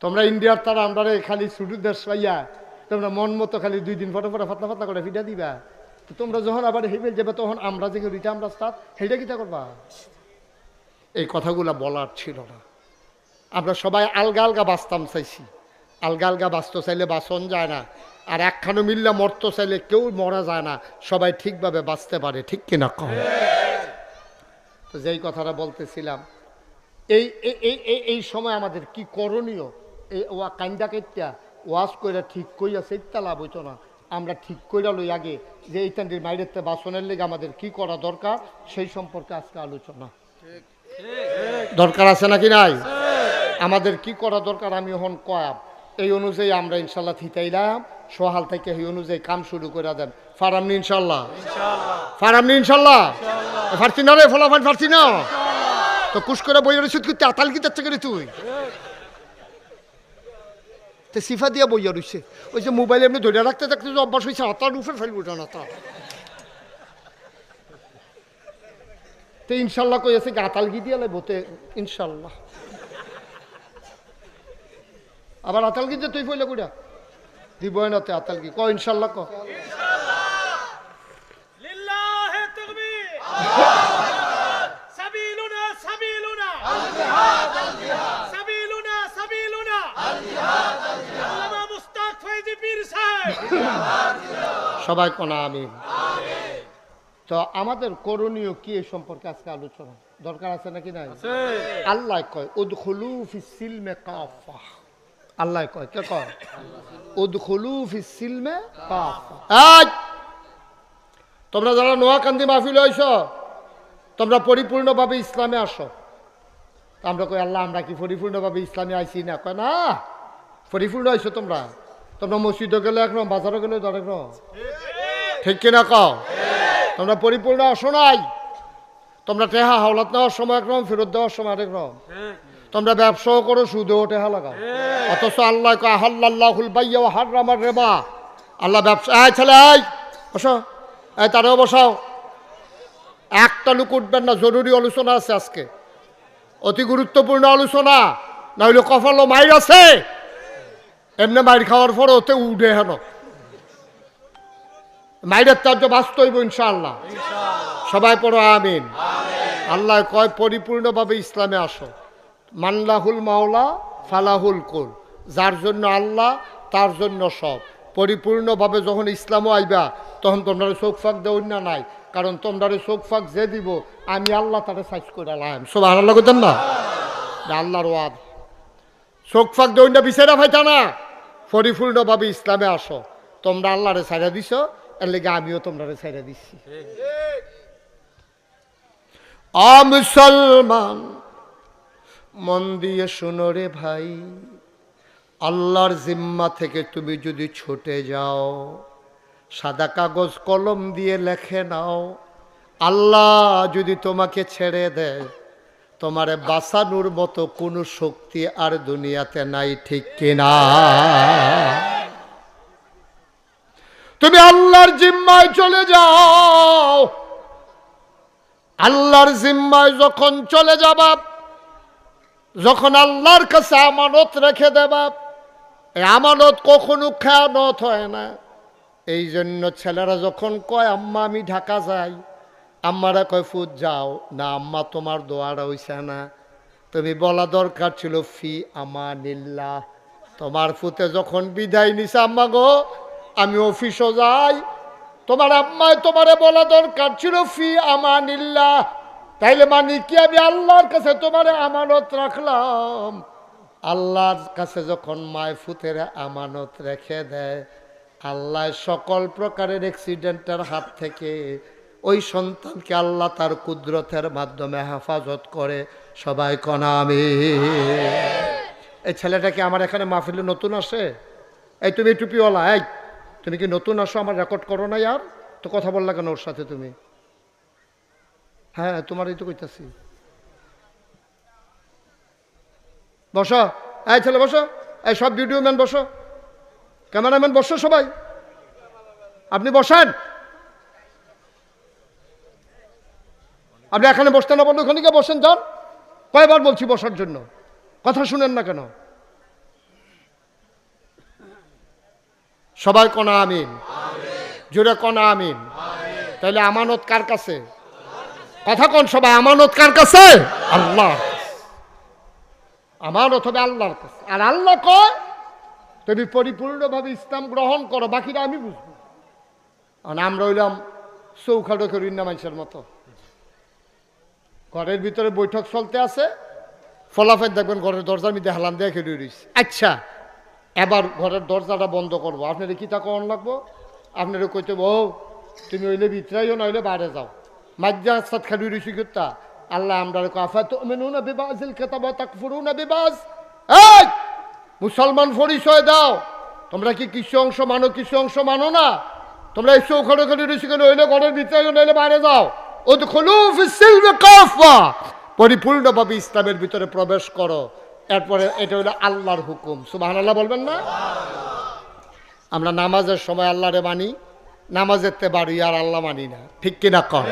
তোমরা ইন্ডিয়ার তারা আমরা খালি ছুটু দেশ পাইয়া তোমরা মন মতো খালি 2 দিন ফটো ফটো ফাতলা ফাতলা করে ফিটা দিবা। তো তোমরা যখন আবার হেবেল যাবে তখন আমরা যে রিটা আমরা স্টার্ট হেটা কিটা করবা? এই কথাগুলা বলার ছিল না। আমরা সবাই আলগা আলগা বাঁচতাম চাইছি, আলগা আলগা বাঁচতে চাইলে বাঁচন যায় না, আর একখানো মিললে মরতে চাইলে কেউ মরা যায় না, সবাই ঠিকভাবে বাঁচতে পারে, ঠিক কিনা কম? তো যেই কথাটা বলতেছিলাম, এই এই সময় আমাদের কি করণীয়? এই ওয়া কান্দা কেটটা ওয়াশ করে ঠিক কইয়া সেইটা লাভ হইতো না। আমরা ঠিক কইরা লই আগে যে এই তান্ডির মাইরেতে বাসনের লেগে আমাদের কি করা দরকার, সেই সম্পর্কে আজকে আলোচনা দরকার আছে নাকি নাই? আমাদের কি করা দরকার আমি এখন কয়াব, এই অনুযায়ী আমরা ইনশাল্লাহ থিতাইলাম সোহাল থেকে এই অনুযায়ী কাম শুরু করে দেন। ফারামনি ইনশাল্লাহ, ফারামনি ইনশাল্লাহ, ফারছি না রে ফলাফল ফারছি না তো কুশ করে বইয়ের ওষুধ করতে আতাল কি যাচ্ছে করে তুই তো সিফা দিয়া বইয়া রইছে। ওই যে মোবাইলে এমনি ধরে রাখতে থাকতে যে অভ্যাস হয়েছে আতার উপরে ফেলবো না তা তো ইনশাল্লাহ কইছে আতাল কি দিয়া লাগবো ইনশাল্লাহ। আবার আতাল কি যে তুই ফইলে কুড়া দিব না তে আতাল কি ক ইনশাল্লাহ ক লিল্লাহি তাকবীর সাবিলুনা সাবিলুনা আল জিহাদ আল জিহাদ সাবিলুনা সাবিলুনা আল জিহাদ আল জিহাদ আল্লামা মুস্তাক ফয়জি পীর সাহেব সবাই কোনা আমিন। তো আমাদের করণীয় কি এই সম্পর্কে আজকে আলোচনা দরকার আছে নাকি নাই? আল্লাহ কয় উদখুলু ফিস সিলমে কাফা, আল্লাহ কয় কে কয় উদখুলু ফিস সিলমে কাফা। এই তোমরা যারা নোয়াকান্দি মাহফিল হইছ তোমরা পরিপূর্ণভাবে ইসলামে আসো। আমরা কই আল্লাহ আমরা কি পরিপূর্ণভাবে ইসলামে আইছি না? কয় না, পরিপূর্ণ হইছো তোমরা। তোমরা মসজিদে গেলে একরকম, বাজারে গেলে একরকম, ঠিক কিনা কও? তোমরা পরিপূর্ণ আসো নাই। তোমরা টেহা হাওলাত নেওয়ার সময় একরকম, ফেরত দেওয়ার সময় আরেকরকম। তোমরা ব্যবসাও করো, সুদেও টেহা লাগাও। অথচ আল্লাহ কয় আহাল্লাল্লাহুল বাইয়া ওয়া হাররামার রিবা। আল্লাহ ব্যবসা এই ছেলে এই বসো, এই তারেও বসাও। একটা লোক উঠবেন না, জরুরি আলোচনা আছে আজকে, অতি গুরুত্বপূর্ণ আলোচনা। না হইলে কপালও মাইর আছে, এমনি মাইর খাওয়ার পর ওতে উঠে হেন মাইরের তার্য বাস্তব ইনশাআল্লাহ। সবাই পড়ো আমিন। আল্লাহ কয় পরিপূর্ণভাবে ইসলামে আসো। মানলাহুল মাওলা ফালাহুল কুল, যার জন্য আল্লাহ তার জন্য সব। পরিপূর্ণভাবে যখন ইসলামও আইবা তখন তোমরা চোখ ফাঁক দেওয়ার না নাই, কারণ তোমরা চোখ ফাঁক যে দিব আমি আল্লাহ তারা সাইজ করে আলাম। সব আল্লাহ করতেন না, আল্লাহর ওয়াদ। চোখ ফাঁক দেওয়ার না বিচারা ভাইতা না, পরিপূর্ণভাবে ইসলামে আসো। তোমরা আল্লাহরে ছাইড়া দিছ, এর লেগে আমিও তোমরা ছাইড়া দিচ্ছি। মুসলমান মন দিয়ে শোনো রে ভাই, আল্লাহর জিম্মা থেকে তুমি যদি ছুটে যাও, সাদা কাগজ কলম দিয়ে লেখে নাও, আল্লাহ যদি তোমাকে ছেড়ে দেয় তোমারে বাঁচানোর মতো কোনো শক্তি আর দুনিয়াতে নাই, ঠিক কিনা? তুমি আল্লাহর জিম্মায় চলে যাও। আল্লাহর জিম্মায় যখন চলে যাবা, যখন আল্লাহর কাছে আমানত রেখে দেবা, এই আমানত কখনো খেয়ানত হয় না। এই জন্য ছেলেরা যখন কয় আম্মা আমি ঢাকা যাই, আম্মারা কয় ফুট যাও না, আম্মা তোমার দোয়াটা হইছে না, তুমি বলা দরকার ছিল ফি আমানিল্লাহ। তোমার ফুতে যখন বিদায় নিছে আম্মা গো আমি অফিসও যাই, তোমার আম্মায় তোমারে বলা দরকার ছিল ফি আমানিল্লাহ। তাইলে মানে কি আমি আল্লাহর কাছে তোমারে আমানত রাখলাম। আল্লাহর কাছে যখন মায় ফুতের আমানত রেখে দেয়, আল্লাহ সকল প্রকারের অ্যাক্সিডেন্টের হাত থেকে ওই সন্তানকে আল্লাহ তার কুদরতের মাধ্যমে হেফাজত করে। সবাই কনা আমি। এই ছেলেটাকে আমার এখানে মাহফিলে নতুন আসে? এই তুমি টুপিওয়ালা, এই তুমি কি নতুন আসো? আমার রেকর্ড করো না ইয়ার, তো কথা বললা কেন ওর সাথে তুমি? হ্যাঁ তোমারই তো কইতাছি। বসো, এই ছেলে বসো, এই সব ভিডিও ম্যান বসো, ক্যামেরাম্যান বসো, সবাই আপনি বসেন। আপনি এখানে বসতে না বললে ওখানে গিয়ে বসেন, যান। কয়বার বলছি বসার জন্য, কথা শুনেন না কেন? সবাই কোন আমিন, জোরে কোন আমিন। তাহলে আমানত কার কাছে? কথা কোন সবাই, আমানত কার কাছে? আল্লাহ। আমানত হবে আল্লাহর কাছে। আর আল্লাহ কয় তুমি পরিপূর্ণভাবে ইসলাম গ্রহণ করো, বাকিটা আমি বুঝবো। আমরা হইলাম চৌখাটো করি না মানুষের মতো। ঘরের ভিতরে বৈঠক চলতে আছে, ফলাফল দেখবেন ঘরের দরজার মধ্যে হেলান দিয়ে খেলে রয়েছে। আচ্ছা, এবার ঘরের দরজাটা বন্ধ করবো, আপনার কি তা কখন লাগবো? আপনারা কইতে ও তুমি হইলে ভিতরাইও না হইলে বাইরে যাও। মাঝে রাস্তাত খেলে রয়েছি কিতা আল্লাহ আমরা কাফা তো মেনুনা বিবাজিল খেতাব তাকফুরুনা বিবাজ। এই মুসলমান পরিচয় দাও, তোমরা কি কিছু অংশ মানো, কিছু অংশ মানো না? তোমরা এই চৌখাটো খেলে রয়েছি কেন? হইলে ঘরের ভিতরাইও নইলে বাইরে যাও। ও তো পরিপূর্ণভাবে ইসলামের ভিতরে প্রবেশ করো। এরপরে এটা হলো আল্লাহর হুকুম। সুবহানাল্লাহ বলবেন না? আমরা নামাজের সময় আল্লাহরে মানি, নামাজের তে বাড়ি আর আল্লাহ মানি না, ঠিক কিনা কর?